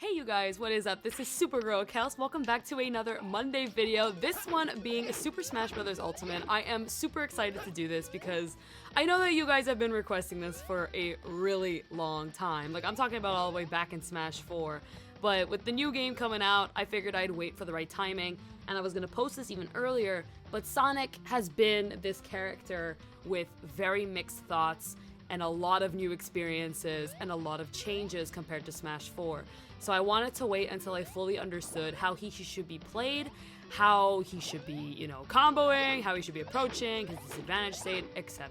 Hey you guys, what is up? This is SuperGirlKels. Welcome back to another Monday video. This one being Super Smash Bros. Ultimate. I am super excited to do this because I know that you guys have been requesting this for a really long time. Like, I'm talking about all the way back in Smash 4. But with the new game coming out, I figured I'd wait for the right timing, and I was gonna post this even earlier. But Sonic has been this character with very mixed thoughts and a lot of new experiences and a lot of changes compared to Smash 4. So I wanted to wait until I fully understood how he should be played, how he should be, comboing, how he should be approaching, his disadvantage state, etc.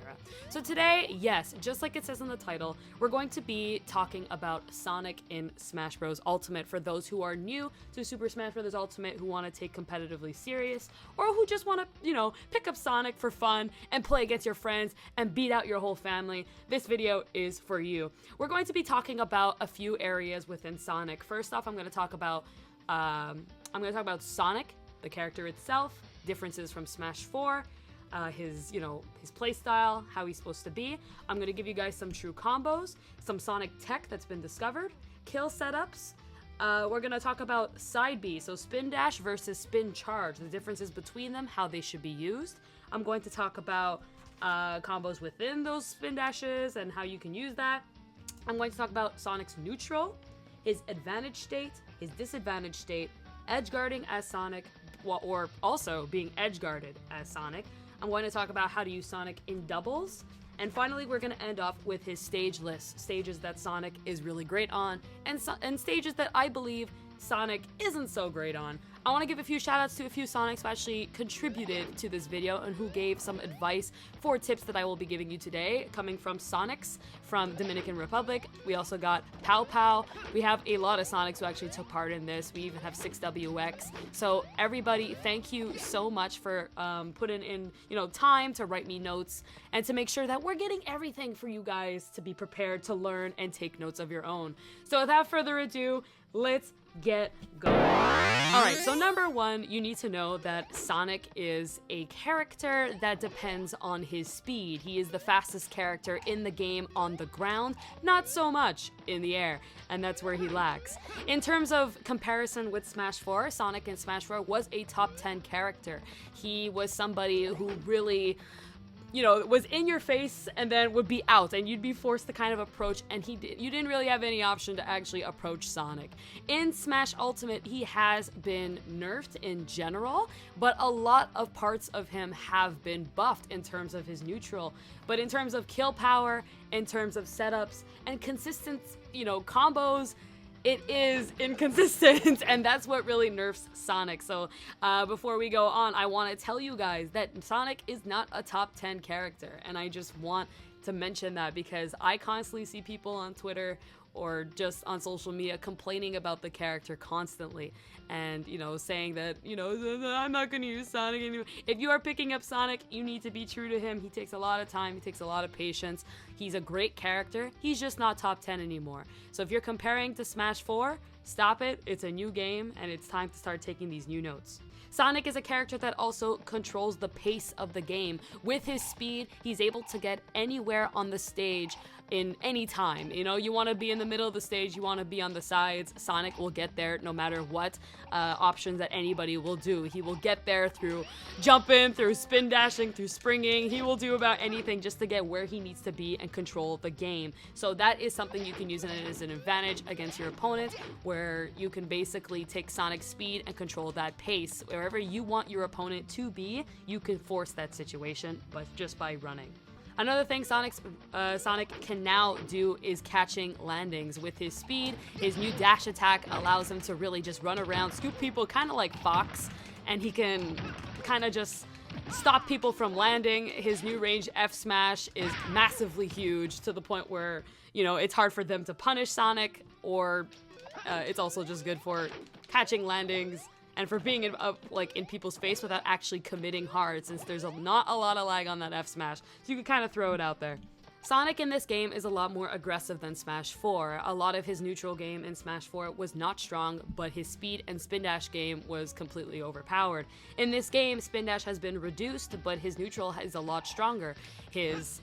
So today, yes, just like it says in the title, we're going to be talking about Sonic in Smash Bros. Ultimate for those who are new to Super Smash Bros. Ultimate, who want to take competitively serious, or who just want to, pick up Sonic for fun and play against your friends and beat out your whole family. This video is for you. We're going to be talking about a few areas within Sonic. First off, I'm going to talk about Sonic, the character itself, differences from Smash 4, his playstyle, how he's supposed to be. I'm going to give you guys some true combos, some Sonic tech that's been discovered, kill setups. We're going to talk about side B, so spin dash versus spin charge, the differences between them, how they should be used. I'm going to talk about combos within those spin dashes and how you can use that. I'm going to talk about Sonic's neutral, his advantage state, his disadvantage state, edge guarding as Sonic, or also being edge guarded as Sonic. I'm going to talk about how to use Sonic in doubles. And finally, we're going to end off with his stage list, stages that Sonic is really great on, and stages that I believe Sonic isn't so great on. I want to give a few shoutouts to a few Sonics who actually contributed to this video and who gave some advice for tips that I will be giving you today, coming from Sonics from Dominican Republic. We also got Pow Pow. We have a lot of Sonics who actually took part in this. We even have 6WX. So everybody, thank you so much for putting in time to write me notes and to make sure that we're getting everything for you guys to be prepared to learn and take notes of your own. So without further ado, let's get going. Alright, so number one, you need to know that Sonic is a character that depends on his speed. He is the fastest character in the game on the ground, not so much in the air, and that's where he lacks. In terms of comparison with Smash 4, Sonic in Smash 4 was a top 10 character. He was somebody who really was in your face and then would be out, and you'd be forced to kind of approach, and you didn't really have any option to actually approach Sonic. In Smash Ultimate, he has been nerfed in general, but a lot of parts of him have been buffed in terms of his neutral. But in terms of kill power, in terms of setups, and consistent, combos, it is inconsistent, and that's what really nerfs Sonic. So before we go on, I want to tell you guys that Sonic is not a top 10 character, and I just want to mention that because I constantly see people on Twitter or just on social media complaining about the character constantly, and saying that I'm not going to use Sonic anymore. If you are picking up Sonic, you need to be true to him. He takes a lot of time, he takes a lot of patience. He's a great character, he's just not top 10 anymore. So if you're comparing to Smash 4, stop it. It's a new game, and it's time to start taking these new notes. Sonic is a character that also controls the pace of the game. With his speed, he's able to get anywhere on the stage in any time. You want to be in the middle of the stage, you want to be on the sides, Sonic will get there no matter what options that anybody will do. He will get there through jumping, through spin dashing, through springing. He will do about anything just to get where he needs to be and control the game. So that is something you can use as an advantage against your opponent, where you can basically take Sonic's speed and control that pace. Wherever you want your opponent to be, you can force that situation, but just by running. Another thing Sonic can now do is catching landings. With his speed, his new dash attack allows him to really just run around, scoop people kind of like Fox, and he can kind of just stop people from landing. His new range F smash is massively huge, to the point where, it's hard for them to punish Sonic, or it's also just good for catching landings and for being in people's face without actually committing hard, since there's not a lot of lag on that F smash, so you can kind of throw it out there. Sonic in this game is a lot more aggressive than Smash 4. A lot of his neutral game in Smash 4 was not strong, but his speed and spin dash game was completely overpowered. In this game, spin dash has been reduced, but his neutral is a lot stronger. His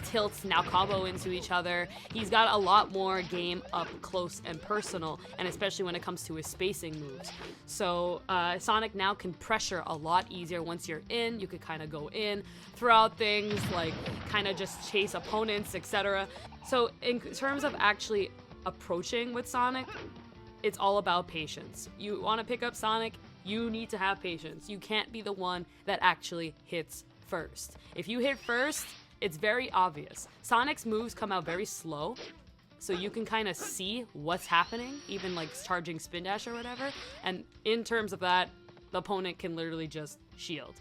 tilts now combo into each other. He's got a lot more game up close and personal, and especially when it comes to his spacing moves. So Sonic now can pressure a lot easier. Once you're in, you could kind of go in, throw out things, like kind of just chase opponents, etc. So in terms of actually approaching with Sonic, it's all about patience. You want to pick up Sonic, you need to have patience. You can't be the one that actually hits first. If you hit first, it's very obvious. Sonic's moves come out very slow, so you can kind of see what's happening, even like charging spin dash or whatever. And in terms of that, the opponent can literally just shield.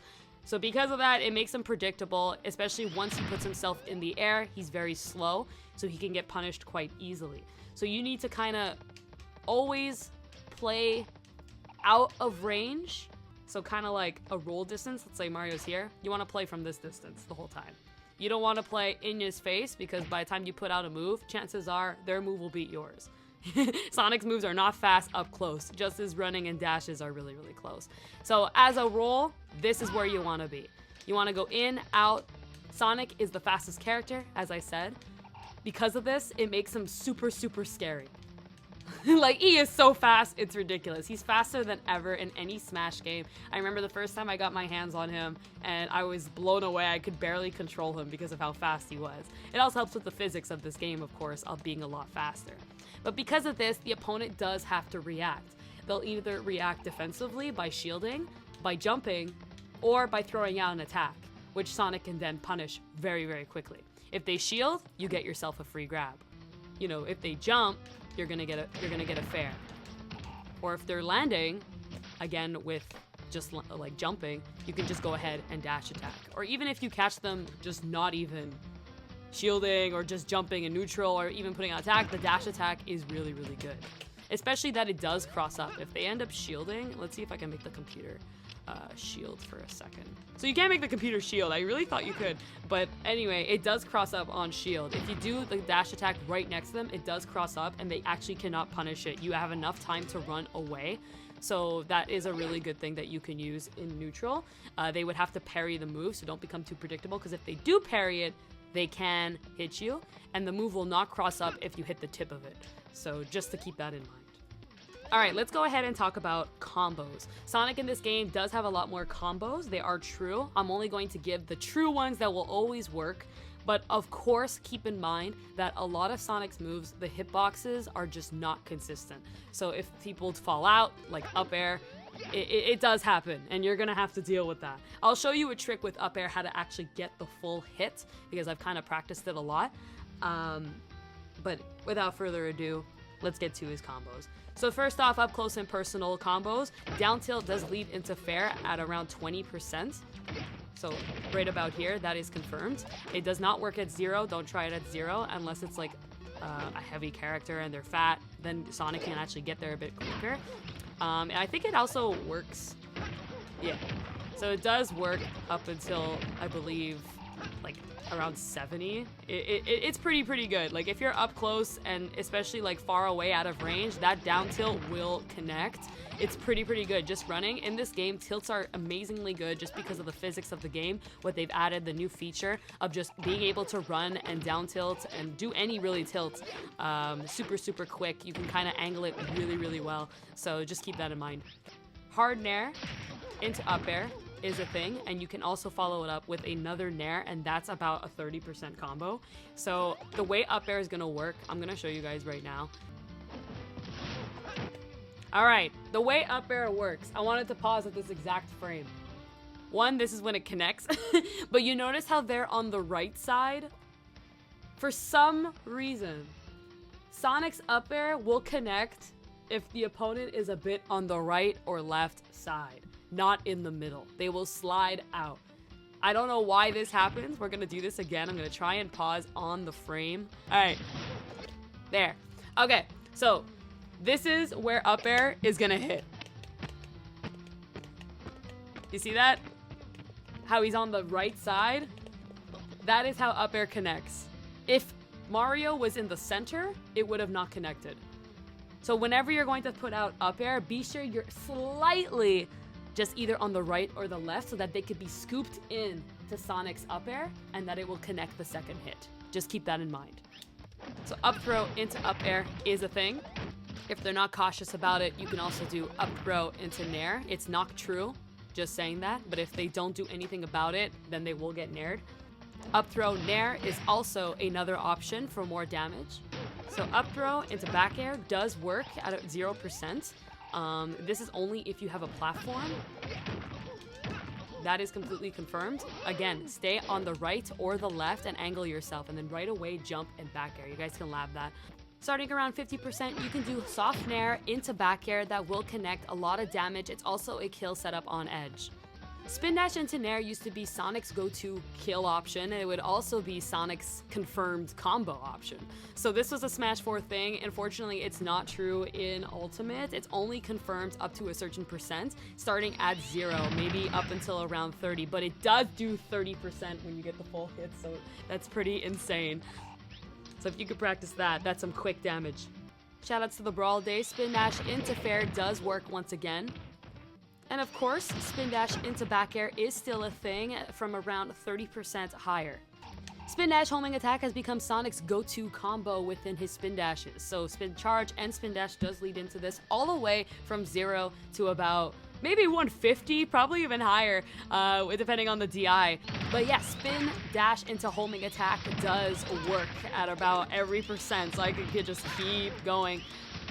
So because of that, it makes him predictable, especially once he puts himself in the air. He's very slow, so he can get punished quite easily. So you need to kind of always play out of range. So kind of like a roll distance. Let's say Mario's here. You want to play from this distance the whole time. You don't want to play in his face, because by the time you put out a move, chances are their move will beat yours. Sonic's moves are not fast up close, just his running and dashes are really, really close. So as a roll, this is where you want to be. You want to go in, out. Sonic is the fastest character, as I said. Because of this, it makes him super, super scary. Like, he is so fast, it's ridiculous. He's faster than ever in any Smash game. I remember the first time I got my hands on him, and I was blown away. I could barely control him because of how fast he was. It also helps with the physics of this game, of course, of being a lot faster. But because of this, the opponent does have to react. They'll either react defensively by shielding, by jumping, or by throwing out an attack, which Sonic can then punish very, very quickly. If they shield, you get yourself a free grab. You know, if they jump, you're gonna get a fair. Or if they're landing, again with just like jumping, you can just go ahead and dash attack. Or even if you catch them just not even shielding or just jumping in neutral or even putting on attack, the dash attack is really, really good. Especially that it does cross up. If they end up shielding, let's see if I can make the computer shield for a second. So you can't make the computer shield. I really thought you could. But anyway, it does cross up on shield. If you do the dash attack right next to them, it does cross up and they actually cannot punish it. You have enough time to run away. So that is a really good thing that you can use in neutral. They would have to parry the move, so don't become too predictable, because if they do parry it, they can hit you, and the move will not cross up if you hit the tip of it. So just to keep that in mind. Alright, let's go ahead and talk about combos. Sonic in this game does have a lot more combos. They are true. I'm only going to give the true ones that will always work. But of course, keep in mind that a lot of Sonic's moves, the hitboxes are just not consistent. So if people fall out, like up air, it does happen, and you're gonna have to deal with that. I'll show you a trick with up air, how to actually get the full hit, because I've kind of practiced it a lot. But without further ado, let's get to his combos. So first off, up close and personal combos. Down tilt does lead into fair at around 20%. So right about here, that is confirmed. It does not work at 0. Don't try it at 0 unless it's like a heavy character and they're fat. Then Sonic can actually get there a bit quicker. And I think it also works. Yeah. So it does work up until, I believe, like around 70. It's pretty good. Like if you're up close and especially like far away out of range, that down tilt will connect. It's pretty good. Just running in this game, tilts are amazingly good just because of the physics of the game. What they've added, the new feature of just being able to run and down tilt and do any really tilts super quick. You can kind of angle it really well. So just keep that in mind. Hard nair into up air is a thing, and you can also follow it up with another nair, and that's about a 30% combo. So the way up air is gonna work, I'm gonna show you guys right now. Alright, the way up air works, I wanted to pause at this exact frame. One, this is when it connects, but you notice how they're on the right side? For some reason, Sonic's up air will connect if the opponent is a bit on the right or left side, not in the middle. They will slide out. I don't know why this happens. We're gonna do this again. I'm gonna try and pause on the frame. Alright, there. Okay, so this is where up air is gonna hit. You see that? How he's on the right side? That is how up air connects. If Mario was in the center, it would have not connected. So whenever you're going to put out up air, be sure you're slightly just either on the right or the left so that they could be scooped in to Sonic's up air and that it will connect the second hit. Just keep that in mind. So up throw into up air is a thing. If they're not cautious about it, you can also do up throw into nair. It's not true, just saying that, but if they don't do anything about it, then they will get naired. Up throw nair is also another option for more damage. So up throw into back air does work at 0%. This is only if you have a platform. That is completely confirmed. Again, stay on the right or the left and angle yourself, and then right away jump and back air. You guys can lab that. Starting around 50%, you can do soft nair into back air that will connect a lot of damage. It's also a kill setup on edge. Spin dash into nair used to be Sonic's go-to kill option, and it would also be Sonic's confirmed combo option. So this was a Smash 4 thing. Unfortunately, it's not true in Ultimate. It's only confirmed up to a certain percent, starting at 0, maybe up until around 30, but it does do 30% when you get the full hit, so that's pretty insane. So if you could practice that, that's some quick damage. Shoutouts to the Brawl Day. Spin dash into fair does work once again. And of course, spin dash into back air is still a thing from around 30% higher. Spin dash homing attack has become Sonic's go-to combo within his spin dashes. So spin charge and spin dash does lead into this all the way from 0 to about maybe 150, probably even higher, depending on the DI. But yeah, spin dash into homing attack does work at about every percent, so I could just keep going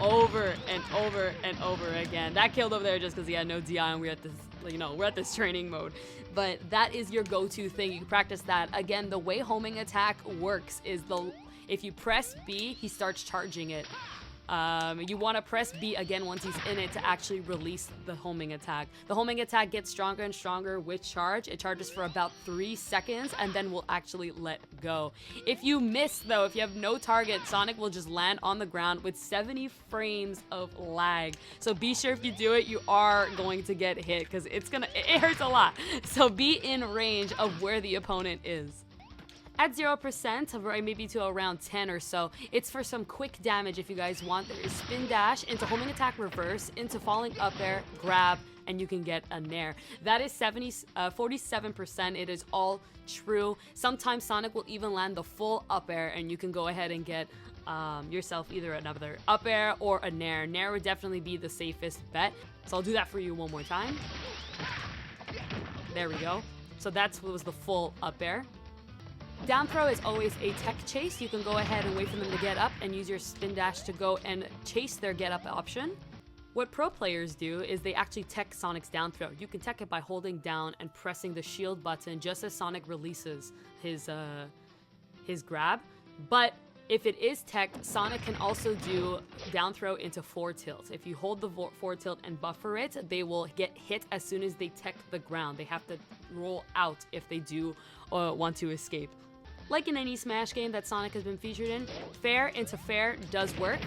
over and over and over again. That killed over there just because he had no DI and we're at this, we're at this training mode. But that is your go-to thing. You can practice that. Again, the way homing attack works is if you press B, he starts charging it. You want to press B again once he's in it to actually release the homing attack. The homing attack gets stronger and stronger with charge. It charges for about 3 seconds and then will actually let go. If you miss though, if you have no target, Sonic will just land on the ground with 70 frames of lag. So be sure if you do it, you are going to get hit because it hurts a lot. So be in range of where the opponent is. At 0%, maybe to around 10 or so, it's for some quick damage if you guys want. There is spin dash into homing attack reverse, into falling up air, grab, and you can get a nair. That is 47%. It is all true. Sometimes Sonic will even land the full up air, and you can go ahead and get yourself either another up air or a nair. Nair would definitely be the safest bet. So I'll do that for you one more time. There we go. So that was the full up air. Down throw is always a tech chase. You can go ahead and wait for them to get up and use your spin dash to go and chase their get up option. What pro players do is they actually tech Sonic's down throw. You can tech it by holding down and pressing the shield button just as Sonic releases his grab. But if it is teched, Sonic can also do down throw into forward tilt. If you hold the forward tilt and buffer it, they will get hit as soon as they tech the ground. They have to roll out if they do want to escape. Like in any Smash game that Sonic has been featured in, fair into fair does work.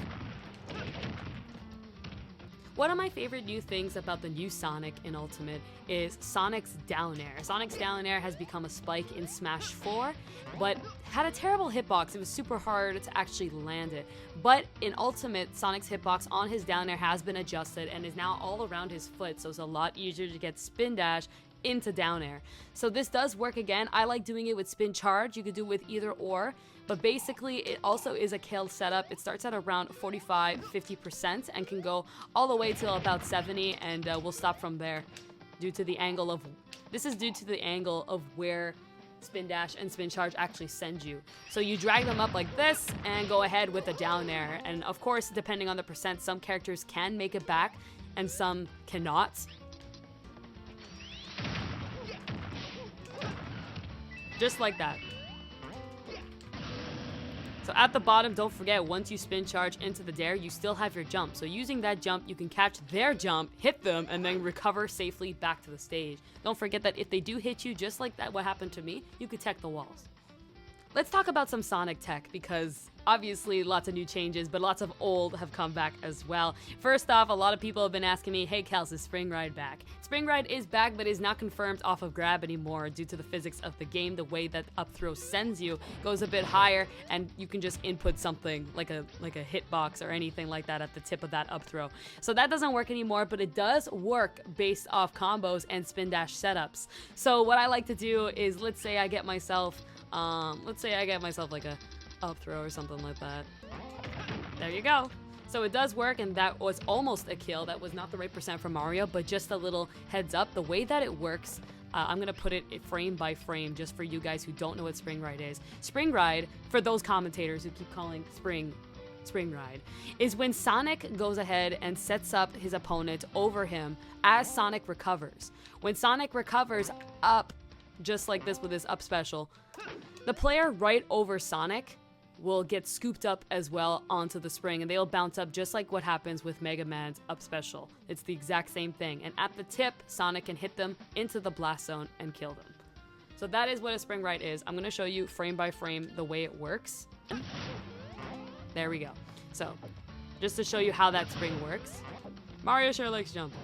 One of my favorite new things about the new Sonic in Ultimate is Sonic's down air. Sonic's down air has become a spike in Smash 4, but had a terrible hitbox. It was super hard to actually land it. But in Ultimate, Sonic's hitbox on his down air has been adjusted and is now all around his foot, so it's a lot easier to get spin dash into down air. So this does work again. I like doing it with spin charge. You could do it with either or, but basically it also is a kill setup. It starts at around 45-50% and can go all the way till about 70, and we'll stop from there due to the angle of where spin dash and spin charge actually send you. So you drag them up like this and go ahead with a down air, and of course depending on the percent, some characters can make it back and some cannot. Just like that. So at the bottom, don't forget, once you spin charge into the dare, you still have your jump. So using that jump, you can catch their jump, hit them, and then recover safely back to the stage. Don't forget that if they do hit you, just like that, what happened to me, you could tech the walls. let's talk about some Sonic tech, because obviously lots of new changes, but lots of old have come back as well. First off, a lot of people have been asking me, hey Kels, is Spring Ride back? Spring Ride is back, but is not confirmed off of grab anymore due to the physics of the game. The way that up throw sends you goes a bit higher, and you can just input something like a hitbox or anything like that at the tip of that up throw. So that doesn't work anymore, but it does work based off combos and spin dash setups. So what I like to do is, let's say I get myself like a up throw or something like that. There you go. So it does work, and that was almost a kill. That was not the right percent for Mario, but just a little heads up. The way that it works, I'm gonna put it frame by frame just for you guys who don't know what Spring Ride is. Spring Ride, for those commentators who keep calling Spring Ride, is when Sonic goes ahead and sets up his opponent over him as Sonic recovers. When Sonic recovers up, just like this with his up special, the player right over Sonic will get scooped up as well onto the spring, and they'll bounce up just like what happens with Mega Man's up special. It's the exact same thing, and at the tip, Sonic can hit them into the blast zone and kill them. So that is what a Spring Ride is. I'm going to show you frame by frame the way it works. There we go. So, just to show you how that spring works. Mario sure likes jumping.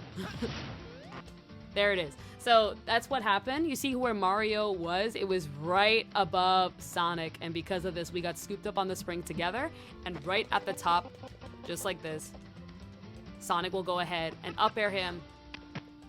There it is. So that's what happened. You see where Mario was? It was right above Sonic, and because of this, we got scooped up on the spring together, and right at the top, just like this, Sonic will go ahead and up air him,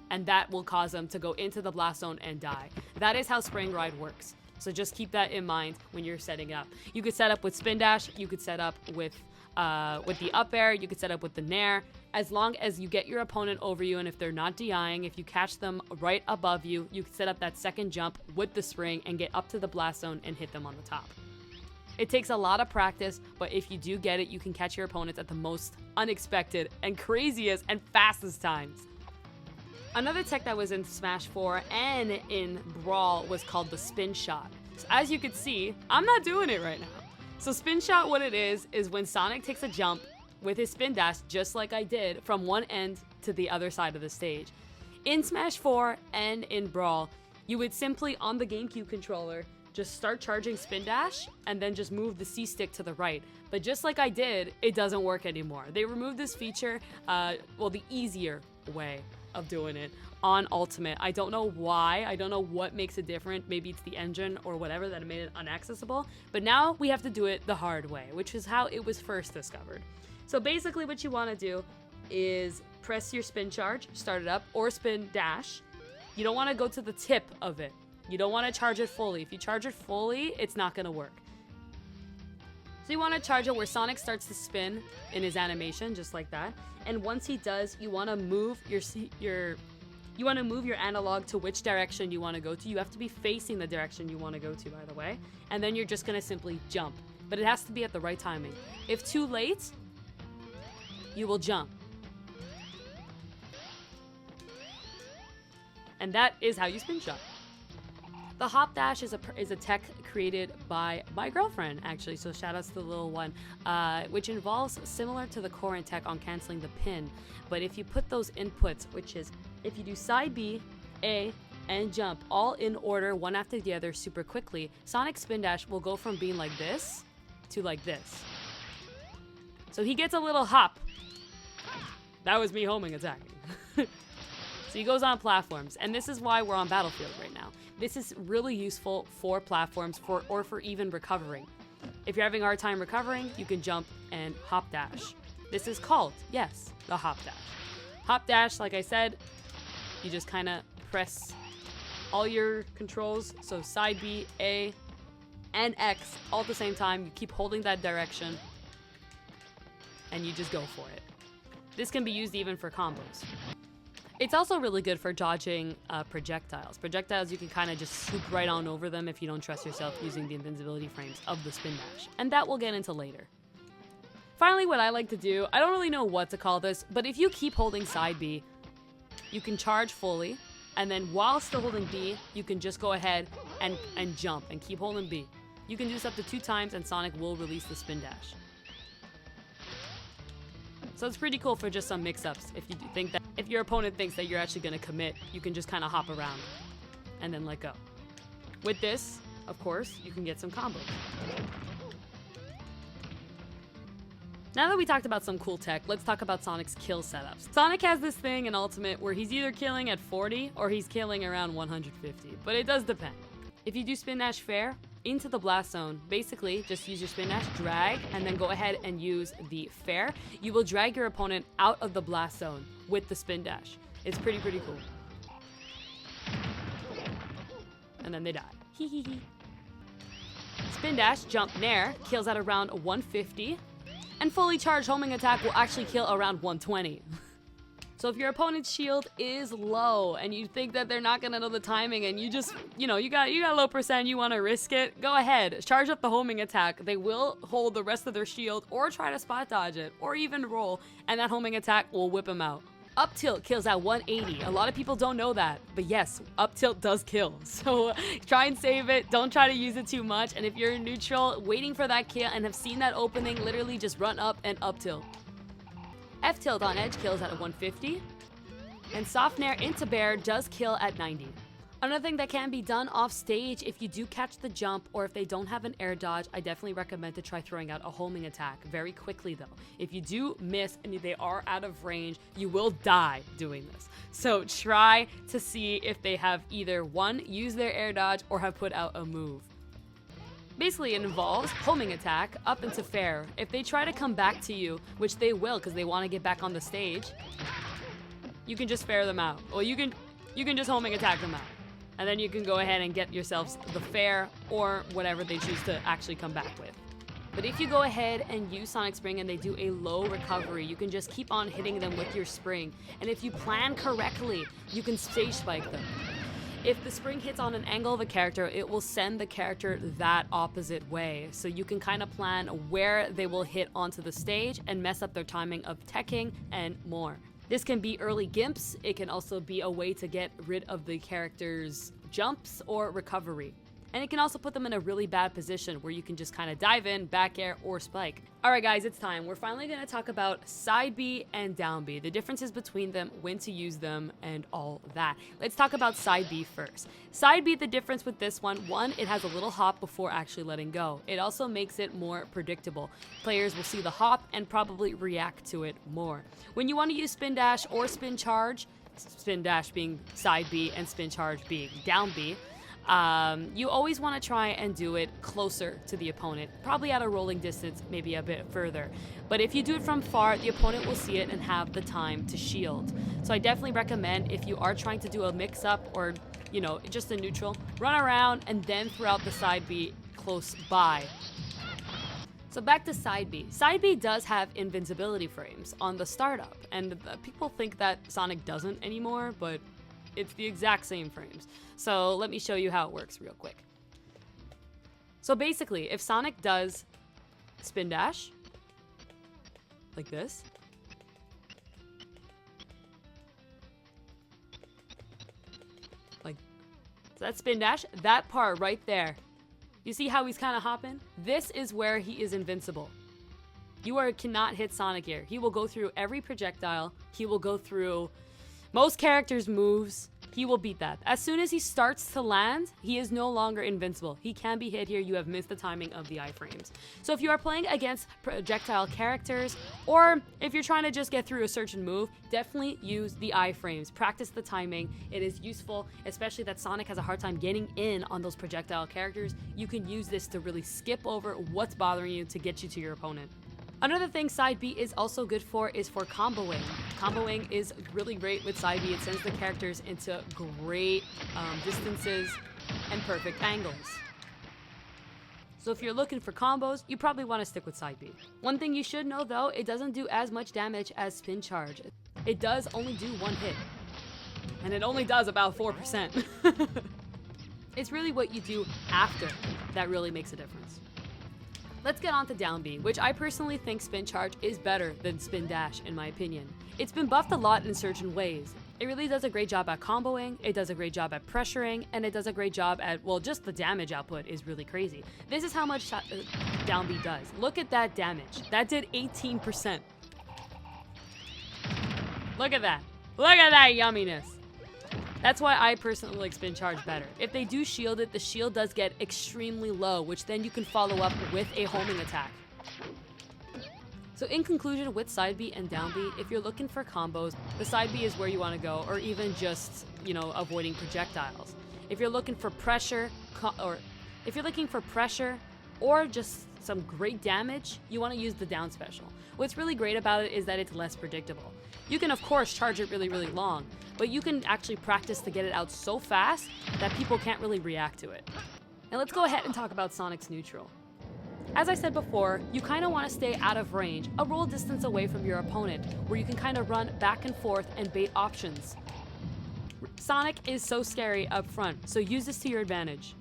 and that will cause him to go into the blast zone and die. That is how Spring Ride works. So just keep that in mind when you're setting up. You could set up with spin dash, you could set up with the up air, you could set up with the nair. As long as you get your opponent over you, and if they're not DIing, if you catch them right above you, you can set up that second jump with the spring and get up to the blast zone and hit them on the top. It takes a lot of practice, but if you do get it, you can catch your opponents at the most unexpected and craziest and fastest times. Another tech that was in Smash 4 and in Brawl was called the spin shot. So as you can see, I'm not doing it right now. So spin shot, what it is when Sonic takes a jump with his spin dash, just like I did, from one end to the other side of the stage. In Smash 4 and in Brawl, you would simply, on the GameCube controller, just start charging spin dash and then just move the C stick to the right. But just like I did, it doesn't work anymore. They removed this feature, well, the easier way of doing it on Ultimate. I don't know why. I don't know what makes it different. Maybe it's the engine or whatever that made it unaccessible. But now we have to do it the hard way, which is how it was first discovered. So basically what you want to do is press your spin charge, start it up, or spin dash. You don't want to go to the tip of it. You don't want to charge it fully. If you charge it fully, it's not going to work. So you want to charge it where Sonic starts to spin in his animation, just like that. And once he does, you want to move your analog to which direction you want to go to. You have to be facing the direction you want to go to, by the way. And then you're just going to simply jump. But it has to be at the right timing. If too late, you will jump. And that is how you spin shot. The hop dash is a tech created by my girlfriend, actually, so shout outs to the little one, which involves similar to the core and tech on canceling the pin. But if you put those inputs, which is if you do side B, A, and jump all in order, one after the other, super quickly, Sonic's spin dash will go from being like this to like this. So he gets a little hop. That was me homing attacking. So he goes on platforms, and this is why we're on Battlefield right now. This is really useful for platforms or for even recovering. If you're having a hard time recovering, you can jump and hop dash. This is called, yes, the hop dash. Hop dash, like I said, you just kind of press all your controls, so side B, A, and X all at the same time. You keep holding that direction, and you just go for it. This can be used even for combos. It's also really good for dodging projectiles. Projectiles, you can kind of just swoop right on over them if you don't trust yourself using the invincibility frames of the spin dash. And that we'll get into later. Finally, what I like to do, I don't really know what to call this, but if you keep holding side B, you can charge fully, and then while still holding B, you can just go ahead and jump and keep holding B. You can do this up to 2 times, and Sonic will release the spin dash. So it's pretty cool for just some mix-ups. If your opponent thinks that you're actually going to commit, you can just kind of hop around and then let go. With this, of course, you can get some combos. Now that we talked about some cool tech, let's talk about Sonic's kill setups. Sonic has this thing in Ultimate where he's either killing at 40 or he's killing around 150, but it does depend. If you do spin dash fair into the blast zone, basically just use your spin dash, drag, and then go ahead and use the fair. You will drag your opponent out of the blast zone with the spin dash. It's pretty cool. And then they die. Hee hee hee. Spin dash, jump nair, kills at around 150. And fully charged homing attack will actually kill around 120. So if your opponent's shield is low and you think that they're not gonna know the timing and you just, you got low percent, you wanna risk it, go ahead. Charge up the homing attack. They will hold the rest of their shield or try to spot dodge it or even roll, and that homing attack will whip them out. Up tilt kills at 180. A lot of people don't know that, but yes, up tilt does kill. So try and save it. Don't try to use it too much. And if you're neutral, waiting for that kill and have seen that opening, literally just run up and up tilt. F tilt on edge kills at 150. And soft nair into bear does kill at 90. Another thing that can be done off stage, if you do catch the jump or if they don't have an air dodge, I definitely recommend to try throwing out a homing attack very quickly though. If you do miss and they are out of range, you will die doing this. So try to see if they have either one, use their air dodge or have put out a move. Basically, it involves homing attack up into fair. If they try to come back to you, which they will because they want to get back on the stage, you can just fair them out. Or you can just homing attack them out. And then you can go ahead and get yourselves the fair or whatever they choose to actually come back with. But if you go ahead and use Sonic Spring and they do a low recovery, you can just keep on hitting them with your spring. And if you plan correctly, you can stage spike them. If the spring hits on an angle of a character, it will send the character that opposite way. So you can kind of plan where they will hit onto the stage and mess up their timing of teching and more. This can be early gimps. It can also be a way to get rid of the character's jumps or recovery. And it can also put them in a really bad position where you can just kind of dive in, back air, or spike. Alright guys, it's time. We're finally going to talk about side B and down B, the differences between them, when to use them, and all that. Let's talk about side B first. Side B, the difference with this one, it has a little hop before actually letting go. It also makes it more predictable. Players will see the hop and probably react to it more. When you want to use spin dash or spin charge, spin dash being side B and spin charge being down B, you always want to try and do it closer to the opponent, probably at a rolling distance, maybe a bit further. But if you do it from far, the opponent will see it and have the time to shield. So I definitely recommend, if you are trying to do a mix-up or, just a neutral, run around and then throw out the side B close by. So back to side B. Side B does have invincibility frames on the startup, and people think that Sonic doesn't anymore, but it's the exact same frames. So let me show you how it works real quick. So basically, if Sonic does spin dash, like this, so that spin dash, that part right there, you see how he's kind of hopping? This is where he is invincible. You cannot hit Sonic here. He will go through every projectile. He will go through most characters' moves. He will beat that. As soon as he starts to land, he is no longer invincible. He can be hit here. You have missed the timing of the iframes. So if you are playing against projectile characters, or if you're trying to just get through a certain move, definitely use the iframes. Practice the timing. It is useful, especially that Sonic has a hard time getting in on those projectile characters. You can use this to really skip over what's bothering you to get you to your opponent. Another thing side B is also good for is for comboing. Comboing is really great with side B. It sends the characters into great distances and perfect angles. So if you're looking for combos, you probably want to stick with side B. One thing you should know though, it doesn't do as much damage as spin charge. It does only do one hit. And it only does about 4%. It's really what you do after that really makes a difference. Let's get on to down B, which I personally think spin charge is better than spin dash in my opinion. It's been buffed a lot in certain ways. It really does a great job at comboing, it does a great job at pressuring, and it does a great job at, well, just the damage output is really crazy. This is how much down B does. Look at that damage. That did 18%. Look at that. Look at that yumminess. That's why I personally like spin charge better. If they do shield it, the shield does get extremely low, which then you can follow up with a homing attack. So in conclusion, with side B and down B, if you're looking for combos, the side B is where you want to go, or even just, you know, avoiding projectiles. If you're looking for pressure, or just some great damage, you want to use the down special. What's really great about it is that it's less predictable. You can of course charge it really long, but you can actually practice to get it out so fast that people can't really react to it. Now let's go ahead and talk about Sonic's neutral. As I said before, you kind of want to stay out of range, a roll distance away from your opponent, where you can kind of run back and forth and bait options. Sonic is so scary up front, so use this to your advantage.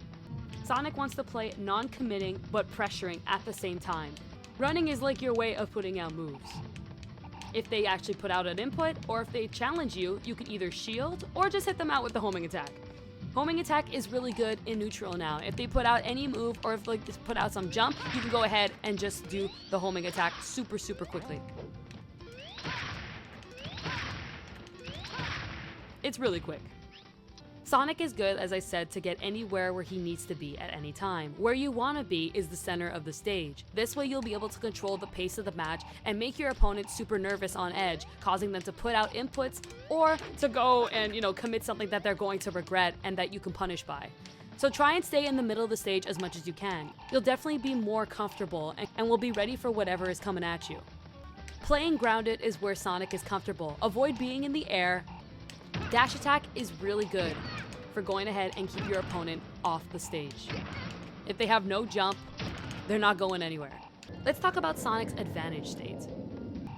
Sonic wants to play non-committing but pressuring at the same time. Running is like your way of putting out moves. If they actually put out an input, or if they challenge you, you can either shield or just hit them out with the homing attack. Homing attack is really good in neutral now. If they put out any move, or if like just put out some jump, you can go ahead and just do the homing attack super quickly. It's really quick. Sonic is good, as I said, to get anywhere where he needs to be at any time. Where you want to be is the center of the stage. This way you'll be able to control the pace of the match and make your opponent super nervous on edge, causing them to put out inputs or to go and, you know, commit something that they're going to regret and that you can punish by. So try and stay in the middle of the stage as much as you can. You'll definitely be more comfortable and will be ready for whatever is coming at you. Playing grounded is where Sonic is comfortable. Avoid being in the air. Dash attack is really good for going ahead and keep your opponent off the stage. If they have no jump, they're not going anywhere. Let's talk about Sonic's advantage state.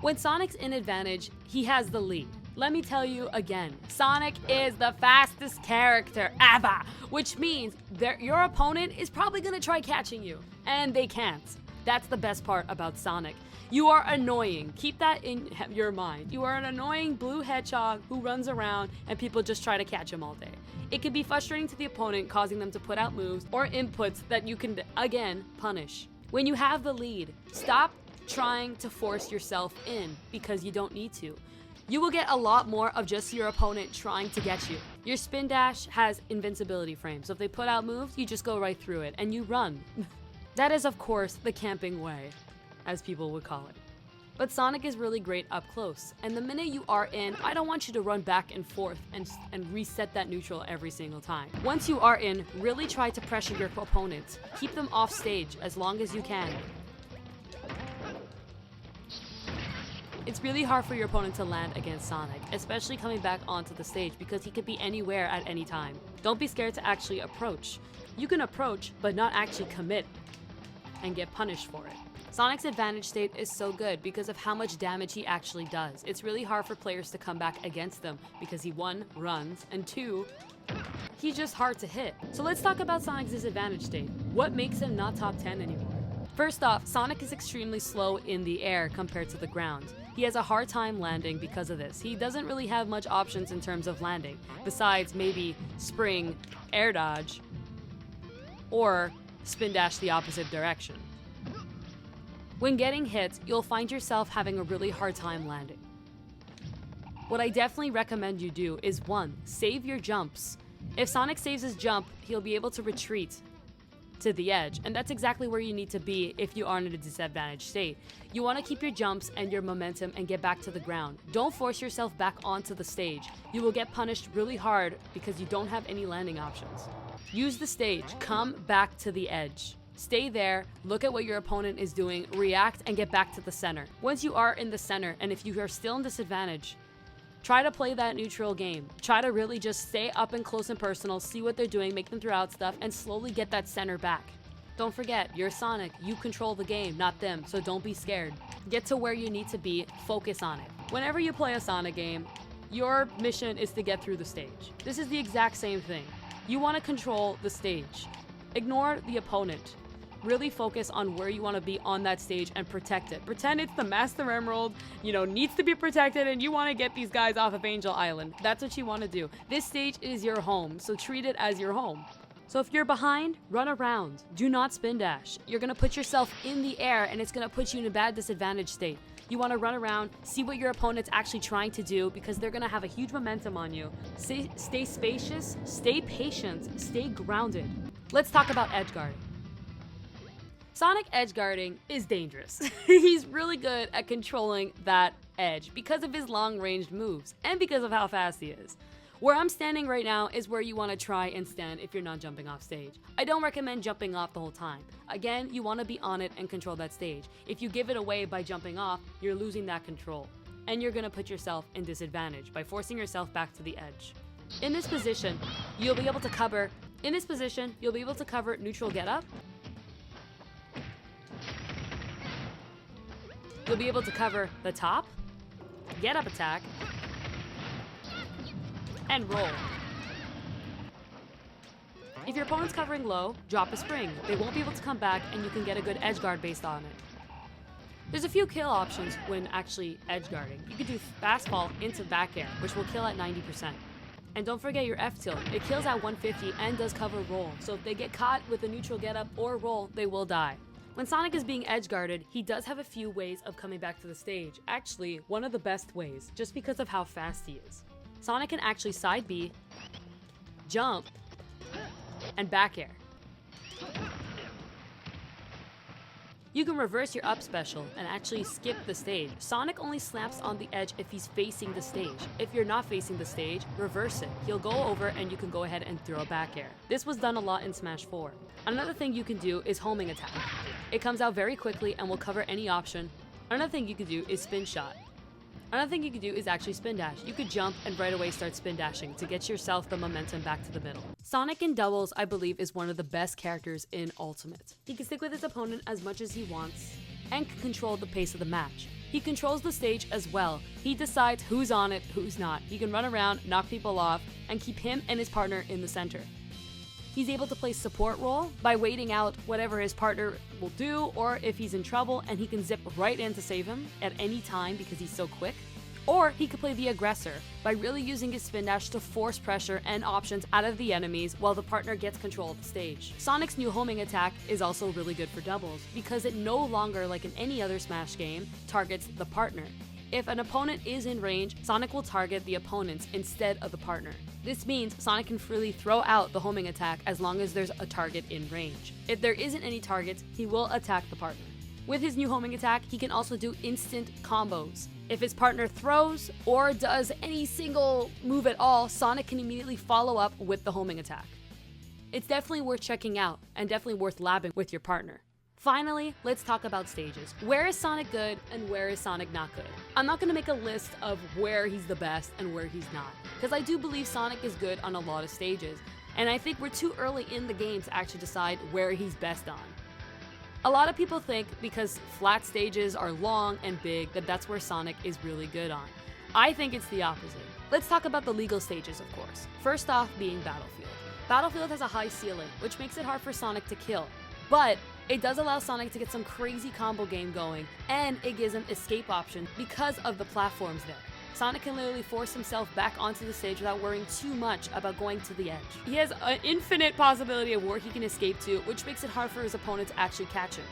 When Sonic's in advantage, he has the lead. Let me tell you again, Sonic is the fastest character ever, which means your opponent is probably gonna try catching you, and they can't. That's the best part about Sonic. You are annoying. Keep that in your mind. You are an annoying blue hedgehog who runs around and people just try to catch him all day. It can be frustrating to the opponent, causing them to put out moves or inputs that you can, again, punish. When you have the lead, stop trying to force yourself in because you don't need to. You will get a lot more of just your opponent trying to get you. Your spin dash has invincibility frames, so if they put out moves, you just go right through it and you run. That is, of course, the camping way, as people would call it. But Sonic is really great up close, and the minute you are in, I don't want you to run back and forth and reset that neutral every single time. Once you are in, really try to pressure your opponents. Keep them off stage as long as you can. It's really hard for your opponent to land against Sonic, especially coming back onto the stage because he could be anywhere at any time. Don't be scared to actually approach. You can approach, but not actually commit and get punished for it. Sonic's advantage state is so good because of how much damage he actually does. It's really hard for players to come back against him because he, 1, runs, and 2, he's just hard to hit. So let's talk about Sonic's disadvantage state. What makes him not top 10 anymore? First off, Sonic is extremely slow in the air compared to the ground. He has a hard time landing because of this. He doesn't really have much options in terms of landing, besides maybe spring, air dodge, or spin dash the opposite direction. When getting hit, you'll find yourself having a really hard time landing. What I definitely recommend you do is 1, save your jumps. If Sonic saves his jump, he'll be able to retreat to the edge, and that's exactly where you need to be if you are in a disadvantaged state. You want to keep your jumps and your momentum and get back to the ground. Don't force yourself back onto the stage. You will get punished really hard because you don't have any landing options. Use the stage, come back to the edge. Stay there, look at what your opponent is doing, react, and get back to the center. Once you are in the center, and if you are still in disadvantage, try to play that neutral game. Try to really just stay up and close and personal, see what they're doing, make them throw out stuff, and slowly get that center back. Don't forget, you're Sonic, you control the game, not them, so don't be scared. Get to where you need to be, focus on it. Whenever you play a Sonic game, your mission is to get through the stage. This is the exact same thing. You want to control the stage. Ignore the opponent. Really focus on where you want to be on that stage and protect it. Pretend it's the Master Emerald, needs to be protected, and you want to get these guys off of Angel Island. That's what you want to do. This stage is your home, so treat it as your home. So if you're behind, run around. Do not spin dash. You're going to put yourself in the air, and it's going to put you in a bad disadvantage state. You want to run around, see what your opponent's actually trying to do because they're going to have a huge momentum on you. Stay spacious, stay patient, stay grounded. Let's talk about edge guarding. Sonic edge guarding is dangerous. He's really good at controlling that edge because of his long-ranged moves and because of how fast he is. Where I'm standing right now is where you want to try and stand if you're not jumping off stage. I don't recommend jumping off the whole time. Again, you want to be on it and control that stage. If you give it away by jumping off, you're losing that control. And you're going to put yourself in disadvantage by forcing yourself back to the edge. In this position, you'll be able to cover neutral get up. You'll be able to cover the top, get up attack, and roll. If your opponent's covering low, drop a spring. They won't be able to come back and you can get a good edge guard based on it. There's a few kill options when actually edge guarding. You can do fast fall into back air, which will kill at 90%. And don't forget your F tilt. It kills at 150 and does cover roll. So if they get caught with a neutral get up or roll, they will die. When Sonic is being edge guarded, he does have a few ways of coming back to the stage. Actually, one of the best ways, just because of how fast he is. Sonic can actually side B, jump, and back air. You can reverse your up special and actually skip the stage. Sonic only slaps on the edge if he's facing the stage. If you're not facing the stage, reverse it. He'll go over and you can go ahead and throw a back air. This was done a lot in Smash 4. Another thing you can do is homing attack. It comes out very quickly and will cover any option. Another thing you can do is spin shot. Another thing you could do is actually spin dash. You could jump and right away start spin dashing to get yourself the momentum back to the middle. Sonic in doubles, I believe, is one of the best characters in Ultimate. He can stick with his opponent as much as he wants and can control the pace of the match. He controls the stage as well. He decides who's on it, who's not. He can run around, knock people off, and keep him and his partner in the center. He's able to play support role by waiting out whatever his partner will do, or if he's in trouble and he can zip right in to save him at any time because he's so quick. Or he could play the aggressor by really using his spin dash to force pressure and options out of the enemies while the partner gets control of the stage. Sonic's new homing attack is also really good for doubles because it no longer, like in any other Smash game, targets the partner. If an opponent is in range, Sonic will target the opponents instead of the partner. This means Sonic can freely throw out the homing attack as long as there's a target in range. If there isn't any targets, he will attack the partner. With his new homing attack, he can also do instant combos. If his partner throws or does any single move at all, Sonic can immediately follow up with the homing attack. It's definitely worth checking out and definitely worth labbing with your partner. Finally, let's talk about stages. Where is Sonic good and where is Sonic not good? I'm not going to make a list of where he's the best and where he's not, because I do believe Sonic is good on a lot of stages, and I think we're too early in the game to actually decide where he's best on. A lot of people think because flat stages are long and big that that's where Sonic is really good on. I think it's the opposite. Let's talk about the legal stages, of course. First off being Battlefield. Battlefield has a high ceiling, which makes it hard for Sonic to kill. But it does allow Sonic to get some crazy combo game going, and it gives him escape options because of the platforms there. Sonic can literally force himself back onto the stage without worrying too much about going to the edge. He has an infinite possibility of where he can escape to, which makes it hard for his opponent to actually catch him.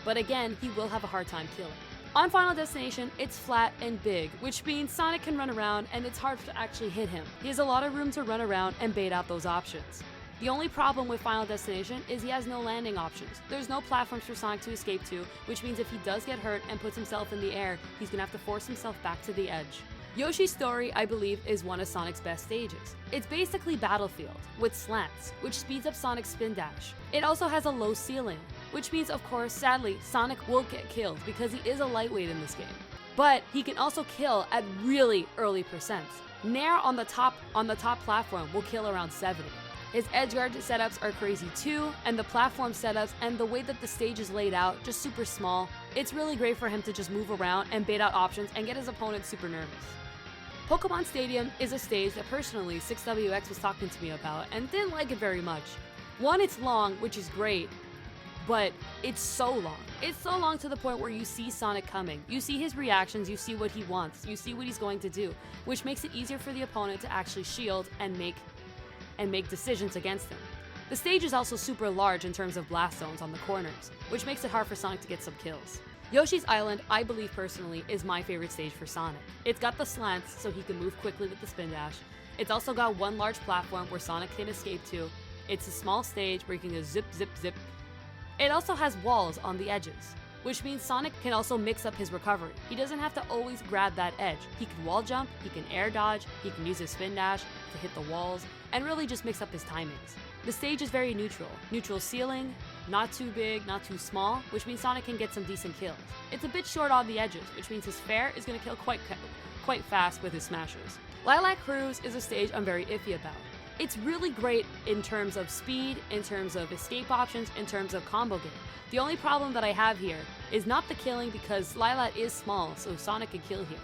But again, he will have a hard time killing. On Final Destination, it's flat and big, which means Sonic can run around and it's hard to actually hit him. He has a lot of room to run around and bait out those options. The only problem with Final Destination is he has no landing options. There's no platforms for Sonic to escape to, which means if he does get hurt and puts himself in the air, he's gonna have to force himself back to the edge. Yoshi's Story, I believe, is one of Sonic's best stages. It's basically Battlefield, with slants, which speeds up Sonic's spin dash. It also has a low ceiling, which means, of course, sadly, Sonic will get killed because he is a lightweight in this game. But he can also kill at really early percents. Nair on the top platform will kill around 70. His edgeguard setups are crazy too, and the platform setups and the way that the stage is laid out, just super small. It's really great for him to just move around and bait out options and get his opponent super nervous. Pokemon Stadium is a stage that personally 6WX was talking to me about and didn't like it very much. One, it's long, which is great, but it's so long. It's so long to the point where you see Sonic coming. You see his reactions, you see what he wants, you see what he's going to do, which makes it easier for the opponent to actually shield and make decisions against him. The stage is also super large in terms of blast zones on the corners, which makes it hard for Sonic to get some kills. Yoshi's Island, I believe personally, is my favorite stage for Sonic. It's got the slants so he can move quickly with the spin dash. It's also got one large platform where Sonic can escape to. It's a small stage where you can go zip, zip, zip. It also has walls on the edges, which means Sonic can also mix up his recovery. He doesn't have to always grab that edge. He can wall jump, he can air dodge, he can use his spin dash to hit the walls, and really just mix up his timings. The stage is very neutral. Neutral ceiling, not too big, not too small, which means Sonic can get some decent kills. It's a bit short on the edges, which means his fair is going to kill quite fast with his smashes. Lilac Cruise is a stage I'm very iffy about. It's really great in terms of speed, in terms of escape options, in terms of combo game. The only problem that I have here is not the killing because Lilac is small, so Sonic can kill here.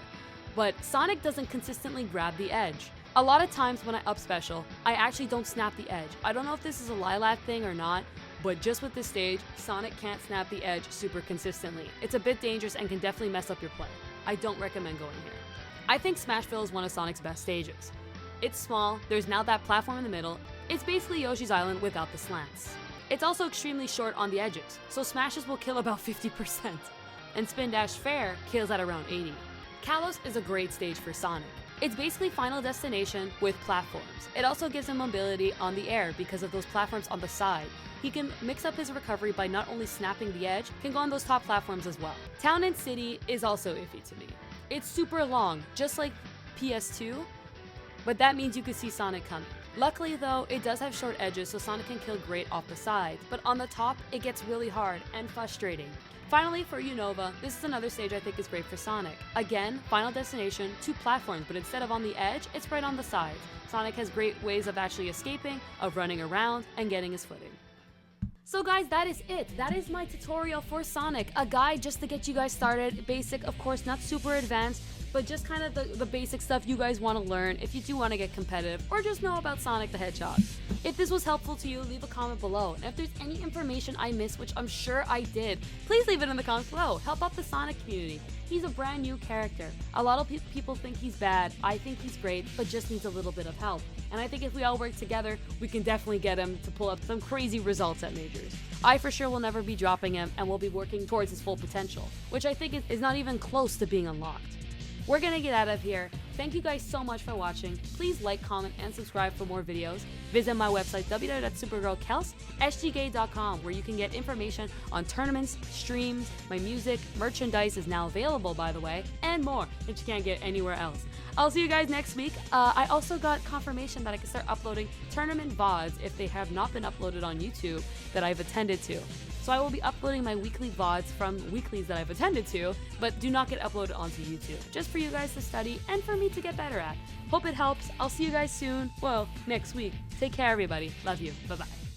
But Sonic doesn't consistently grab the edge. A lot of times when I up special, I actually don't snap the edge. I don't know if this is a Lilac thing or not, but just with this stage, Sonic can't snap the edge super consistently. It's a bit dangerous and can definitely mess up your play. I don't recommend going here. I think Smashville is one of Sonic's best stages. It's small, there's now that platform in the middle, it's basically Yoshi's Island without the slants. It's also extremely short on the edges, so smashes will kill about 50%, and Spin Dash Fair kills at around 80. Kalos is a great stage for Sonic. It's basically Final Destination with platforms. It also gives him mobility on the air because of those platforms on the side. He can mix up his recovery by not only snapping the edge, can go on those top platforms as well. Town and City is also iffy to me. It's super long, just like PS2, but that means you can see Sonic coming. Luckily though, it does have short edges so Sonic can kill great off the sides, but on the top, it gets really hard and frustrating. Finally, for Unova, this is another stage I think is great for Sonic. Again, Final Destination, 2 platforms, but instead of on the edge, it's right on the sides. Sonic has great ways of actually escaping, of running around, and getting his footing. So guys, that is it. That is my tutorial for Sonic. A guide just to get you guys started. Basic, of course, not super advanced, but just kind of the basic stuff you guys want to learn if you do want to get competitive or just know about Sonic the Hedgehog. If this was helpful to you, leave a comment below. And if there's any information I missed, which I'm sure I did, please leave it in the comments below. Help out the Sonic community. He's a brand new character. A lot of people think he's bad. I think he's great, but just needs a little bit of help. And I think if we all work together, we can definitely get him to pull up some crazy results at majors. I for sure will never be dropping him and will be working towards his full potential, which I think is not even close to being unlocked. We're gonna get out of here. Thank you guys so much for watching. Please like, comment, and subscribe for more videos. Visit my website, www.SuperGirlKels, sgk.com, where you can get information on tournaments, streams, my music, merchandise is now available, by the way, and more that you can't get anywhere else. I'll see you guys next week. I also got confirmation that I can start uploading tournament VODs if they have not been uploaded on YouTube that I've attended to. So I will be uploading my weekly VODs from weeklies that I've attended to, but do not get uploaded onto YouTube, just for you guys to study and for me to get better at. Hope it helps. I'll see you guys soon. Well, next week. Take care, everybody. Love you. Bye-bye.